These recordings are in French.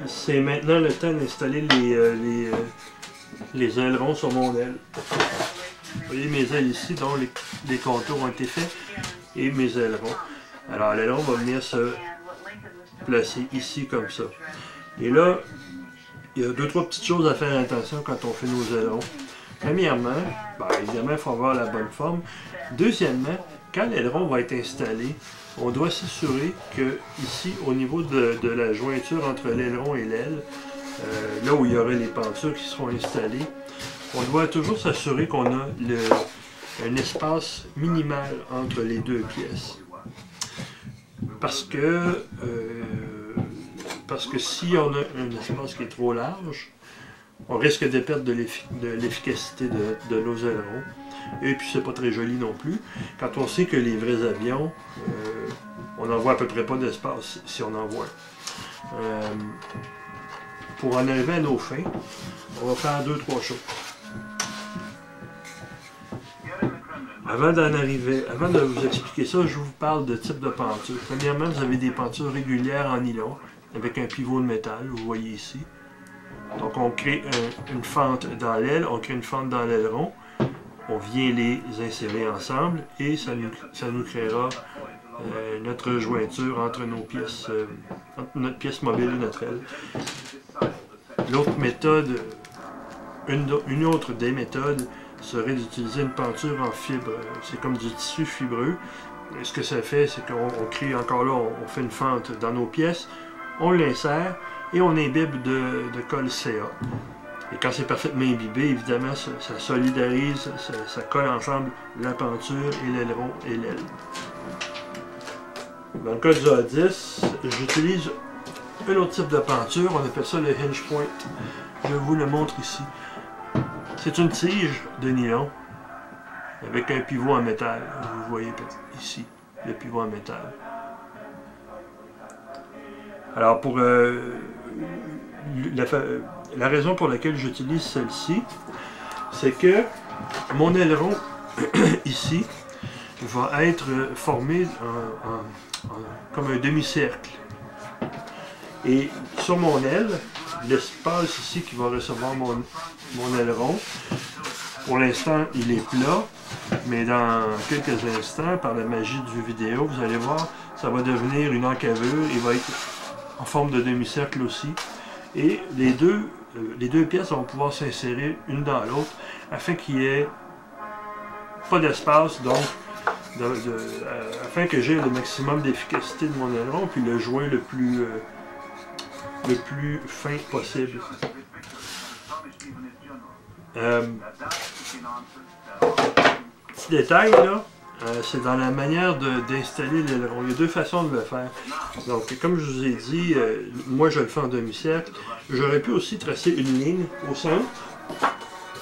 c'est maintenant le temps d'installer les ailerons sur mon aile. Vous voyez mes ailes ici, dont les contours ont été faits, et mes ailerons. Alors l'aileron va venir se placer ici comme ça. Et là, il y a 2-3 petites choses à faire attention quand on fait nos ailerons. Premièrement, évidemment, il faut avoir la bonne forme. Deuxièmement, quand l'aileron va être installé, on doit s'assurer que ici, au niveau de la jointure entre l'aileron et l'aile, là où il y aura les pentures qui seront installées, on doit toujours s'assurer qu'on a un espace minimal entre les deux pièces. Parce que si on a un espace qui est trop large, on risque de perdre de l'efficacité de nos ailerons. Et puis c'est pas très joli non plus. Quand on sait que les vrais avions, on n'en voit à peu près pas d'espace si on en voit. Pour en arriver à nos fins, on va faire 2-3 choses. Avant de vous expliquer ça, je vous parle de type de penture. Premièrement, vous avez des pentures régulières en nylon, avec un pivot de métal, vous voyez ici. Donc on crée une fente dans l'aile, on crée une fente dans l'aileron, on vient les insérer ensemble et ça nous créera notre jointure entre nos pièces, entre notre pièce mobile et notre aile. L'autre méthode, une autre des méthodes serait d'utiliser une penture en fibre. C'est comme du tissu fibreux. Et ce que ça fait, c'est qu'on crée encore là, on fait une fente dans nos pièces, on l'insère et on imbibe de colle CA. Et quand c'est parfaitement imbibé, évidemment, ça solidarise, ça colle ensemble la penture et l'aileron et l'aile. Dans le cas du A10, j'utilise un autre type de penture, on appelle ça le hinge point. Je vous le montre ici. C'est une tige de nylon avec un pivot en métal. Vous voyez ici le pivot en métal. Alors pour la raison pour laquelle j'utilise celle-ci, c'est que mon aileron ici va être formé comme un demi-cercle. Et sur mon aile, l'espace ici qui va recevoir mon aileron, pour l'instant il est plat, mais dans quelques instants, par la magie du vidéo, vous allez voir, ça va devenir une encavure, il va être en forme de demi-cercle aussi. Et les deux pièces vont pouvoir s'insérer une dans l'autre afin qu'il n'y ait pas d'espace, donc afin que j'ai le maximum d'efficacité de mon aileron puis le joint le plus fin possible. Petit détail là, c'est dans la manière d'installer l'aileron. Il y a deux façons de le faire. Donc, comme je vous ai dit, moi je le fais en demi-cercle. J'aurais pu aussi tracer une ligne au centre.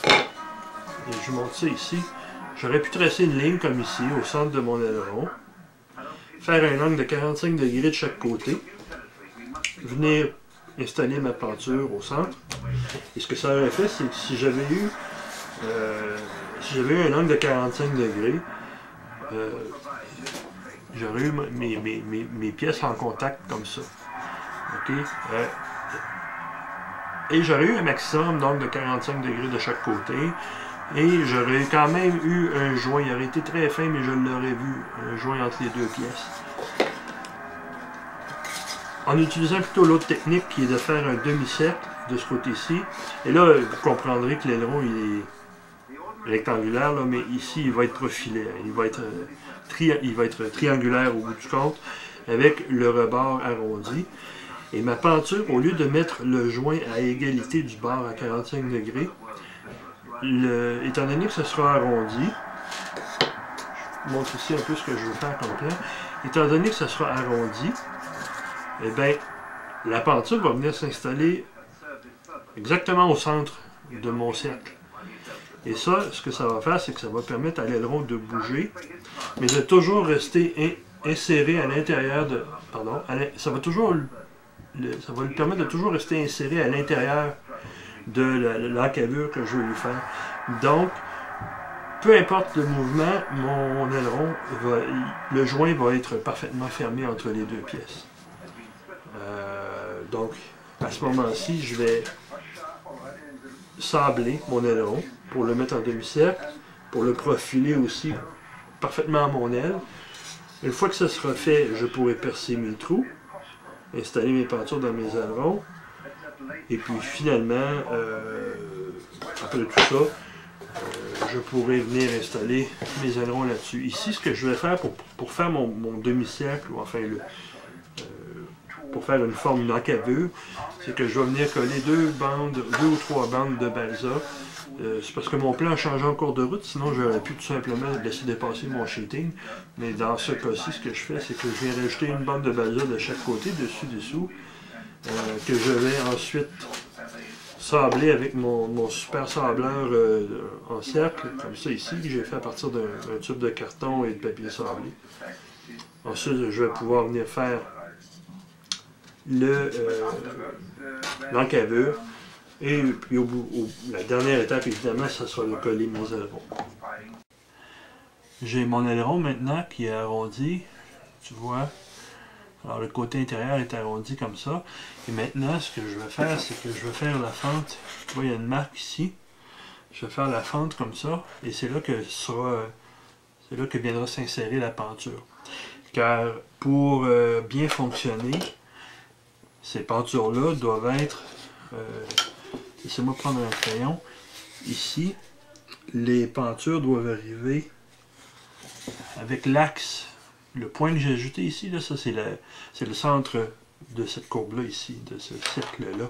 Et je vous montre ça ici. J'aurais pu tracer une ligne comme ici, au centre de mon aileron. Faire un angle de 45 degrés de chaque côté. Venir installer ma penture au centre. Et ce que ça aurait fait, c'est que si j'avais eu un angle de 45 degrés, j'aurais eu mes pièces en contact comme ça. Okay? Et j'aurais eu un maximum donc de 45 degrés de chaque côté. Et j'aurais quand même eu un joint. Il aurait été très fin, mais je l'aurais vu. Un joint entre les deux pièces. En utilisant plutôt l'autre technique qui est de faire un demi-cercle de ce côté-ci. Et là, vous comprendrez que l'aileron il est rectangulaire, là, mais ici il va être profilé. Il va être triangulaire au bout du compte, avec le rebord arrondi. Et ma penture, au lieu de mettre le joint à égalité du bord à 45 degrés, étant donné que ce sera arrondi, je vous montre ici un peu ce que je veux faire comme plan. Étant donné que ce sera arrondi, eh bien, la penture va venir s'installer exactement au centre de mon cercle. Et ça, ce que ça va faire, c'est que ça va permettre à l'aileron de bouger, mais de toujours rester inséré à l'intérieur de... Pardon, ça va lui permettre de toujours rester inséré à l'intérieur de l'encavure que je veux lui faire. Donc, peu importe le mouvement, mon aileron, le joint va être parfaitement fermé entre les deux pièces. Donc, à ce moment-ci, je vais sabler mon aileron pour le mettre en demi-cercle, pour le profiler aussi parfaitement à mon aile. Une fois que ça sera fait, je pourrai percer mes trous, installer mes pentures dans mes ailerons, et puis finalement, après tout ça, je pourrais venir installer mes ailerons là-dessus. Ici, ce que je vais faire pour faire mon demi-cercle, ou enfin pour faire une forme, une encavure, c'est que je vais venir coller deux ou trois bandes de balsa. C'est parce que mon plan a changé en cours de route, sinon j'aurais pu tout simplement laisser dépasser mon sheeting. Mais dans ce cas-ci, ce que je fais, c'est que je viens rajouter une bande de balsa de chaque côté, dessus-dessous, que je vais ensuite sabler avec mon super sableur en cercle, comme ça ici, que j'ai fait à partir d'un tube de carton et de papier sablé. Ensuite, je vais pouvoir venir faire l'encavure. Et puis la dernière étape, évidemment, ça sera de coller mes ailerons. J'ai mon aileron maintenant qui est arrondi, tu vois. Alors le côté intérieur est arrondi comme ça. Et maintenant, ce que je vais faire, c'est que je vais faire la fente. Tu vois, il y a une marque ici. Je vais faire la fente comme ça. Et c'est là que viendra s'insérer la penture. Car pour bien fonctionner, ces pentures-là doivent être... laissez-moi prendre un crayon. Ici, les pentures doivent arriver avec l'axe. Le point que j'ai ajouté ici, là, ça c'est le centre de cette courbe-là ici, de ce cercle-là.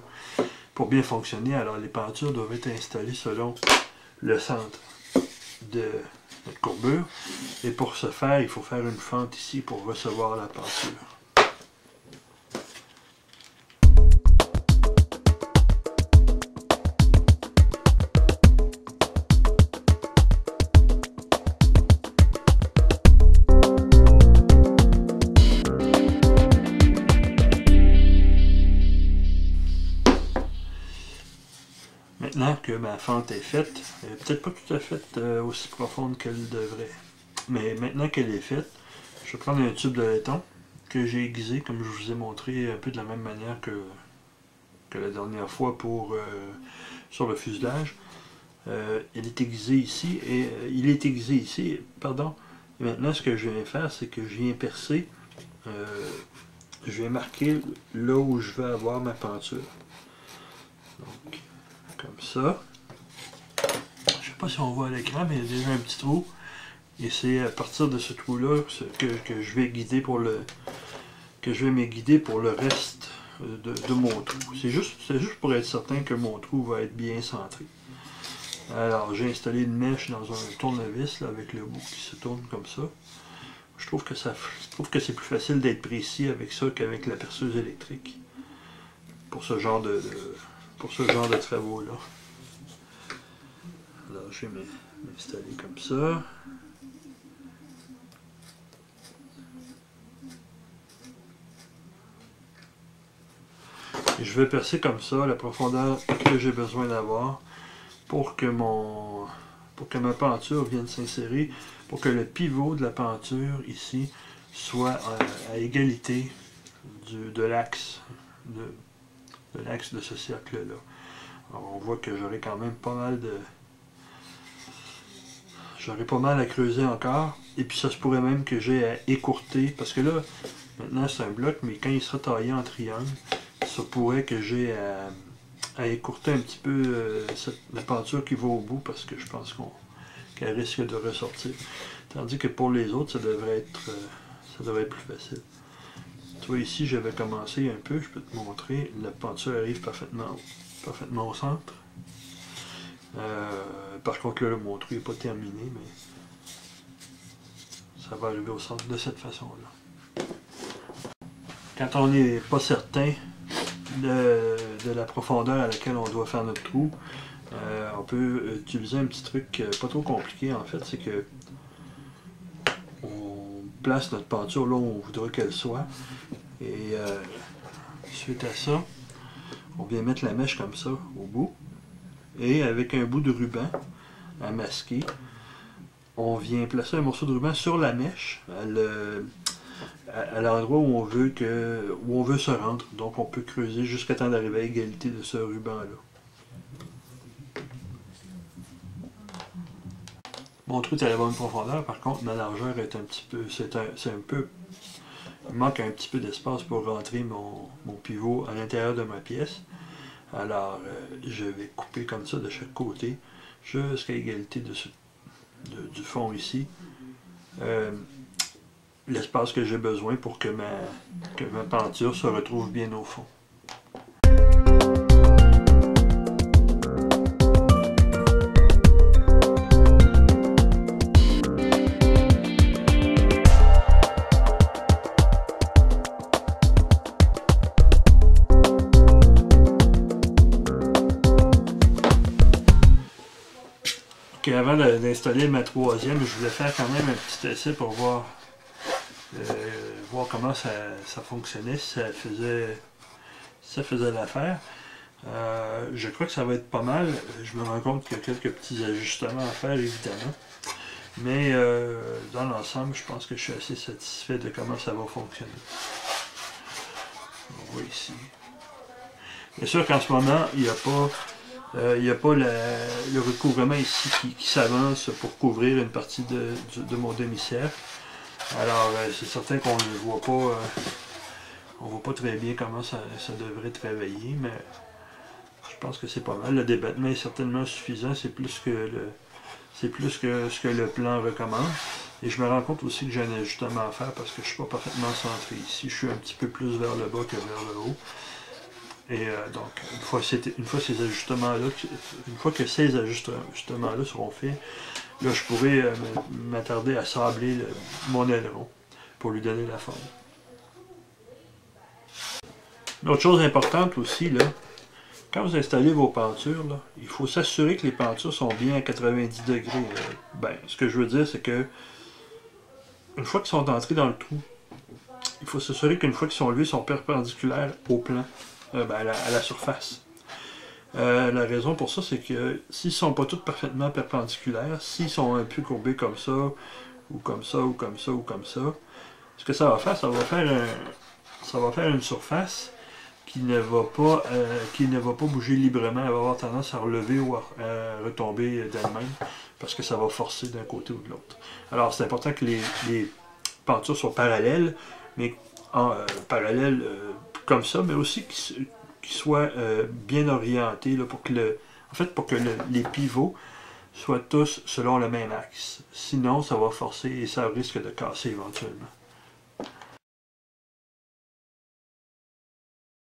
Pour bien fonctionner, alors les pentures doivent être installées selon le centre de notre courbure. Et pour ce faire, il faut faire une fente ici pour recevoir la peinture. Maintenant que ma fente est faite, elle n'est peut-être pas tout à fait aussi profonde qu'elle devrait. Mais maintenant qu'elle est faite, je vais prendre un tube de laiton que j'ai aiguisé, comme je vous ai montré, un peu de la même manière que la dernière fois sur le fuselage. Il est aiguisé ici, pardon. Et maintenant, ce que je viens faire, c'est que je viens percer, je viens marquer là où je veux avoir ma peinture. Donc, comme ça. Je ne sais pas si on voit à l'écran, mais il y a déjà un petit trou. Et c'est à partir de ce trou-là que je vais guider pour le reste de mon trou. C'est juste pour être certain que mon trou va être bien centré. Alors, j'ai installé une mèche dans un tournevis là, avec le bout qui se tourne comme ça. Je trouve que c'est plus facile d'être précis avec ça qu'avec la perceuse électrique. Pour ce genre de travaux-là. Alors, je vais m'installer comme ça. Et je vais percer comme ça la profondeur que j'ai besoin d'avoir pour que ma peinture vienne s'insérer, pour que le pivot de la peinture ici soit à égalité de l'axe de ce cercle-là. On voit que j'aurai quand même pas mal à creuser encore. Et puis ça se pourrait même que j'ai à écourter. Parce que là, maintenant c'est un bloc, mais quand il sera taillé en triangle, ça pourrait que j'ai à écourter un petit peu la peinture qui va au bout. Parce que je pense qu'elle risque de ressortir. Tandis que pour les autres, ça devrait être plus facile. Tu vois, ici, j'avais commencé un peu, je peux te montrer, la peinture arrive parfaitement au centre. Par contre, là, mon trou n'est pas terminé, mais ça va arriver au centre de cette façon-là. Quand on n'est pas certain de la profondeur à laquelle on doit faire notre trou, on peut utiliser un petit truc pas trop compliqué, en fait, c'est que on place notre peinture là où on voudra qu'elle soit. Et suite à ça, on vient mettre la mèche comme ça au bout. Et avec un bout de ruban à masquer, on vient placer un morceau de ruban sur la mèche, à l'endroit où on veut se rendre. Donc on peut creuser jusqu'à temps d'arriver à égalité de ce ruban-là. Mon trou est à la bonne profondeur, par contre ma largeur est un petit peu. C'est un peu. Il manque un petit peu d'espace pour rentrer mon pivot à l'intérieur de ma pièce. Alors je vais couper comme ça de chaque côté jusqu'à égalité du fond ici. L'espace que j'ai besoin pour que ma peinture se retrouve bien au fond. Ok, avant d'installer ma troisième, je voulais faire quand même un petit essai pour voir comment ça fonctionnait, si ça faisait l'affaire. Je crois que ça va être pas mal. Je me rends compte qu'il y a quelques petits ajustements à faire, évidemment. Mais dans l'ensemble, je pense que je suis assez satisfait de comment ça va fonctionner. On voit ici. Bien sûr qu'en ce moment, il n'y a pas le recouvrement ici qui s'avance pour couvrir une partie de mon demi-cercle. Alors, c'est certain qu'on ne voit pas, on voit pas très bien comment ça devrait travailler, mais je pense que c'est pas mal. Le débattement est certainement suffisant, c'est plus que ce que le plan recommande. Et je me rends compte aussi que j'ai un ajustement à faire parce que je ne suis pas parfaitement centré ici. Je suis un petit peu plus vers le bas que vers le haut. Et donc, une fois que ces ajustements-là seront faits, là, je pourrais m'attarder à sabler mon aileron pour lui donner la forme. Une autre chose importante aussi, là, quand vous installez vos pentures, là, il faut s'assurer que les pentures sont bien à 90 degrés. Ce que je veux dire, c'est que une fois qu'ils sont entrés dans le trou, il faut s'assurer qu'une fois qu'ils sont levés, ils sont perpendiculaires au plan, à la surface. La raison pour ça, c'est que s'ils ne sont pas tous parfaitement perpendiculaires, s'ils sont un peu courbés comme ça, ou comme ça, ou comme ça, ou comme ça, ce que ça va faire, ça va faire une surface qui ne va pas bouger librement, elle va avoir tendance à relever ou à retomber d'elle-même, parce que ça va forcer d'un côté ou de l'autre. Alors c'est important que les pentures soient parallèles, mais parallèles comme ça, mais aussi qu'ils soient bien orientés là, pour que les pivots soient tous selon le même axe. Sinon, ça va forcer et ça risque de casser éventuellement.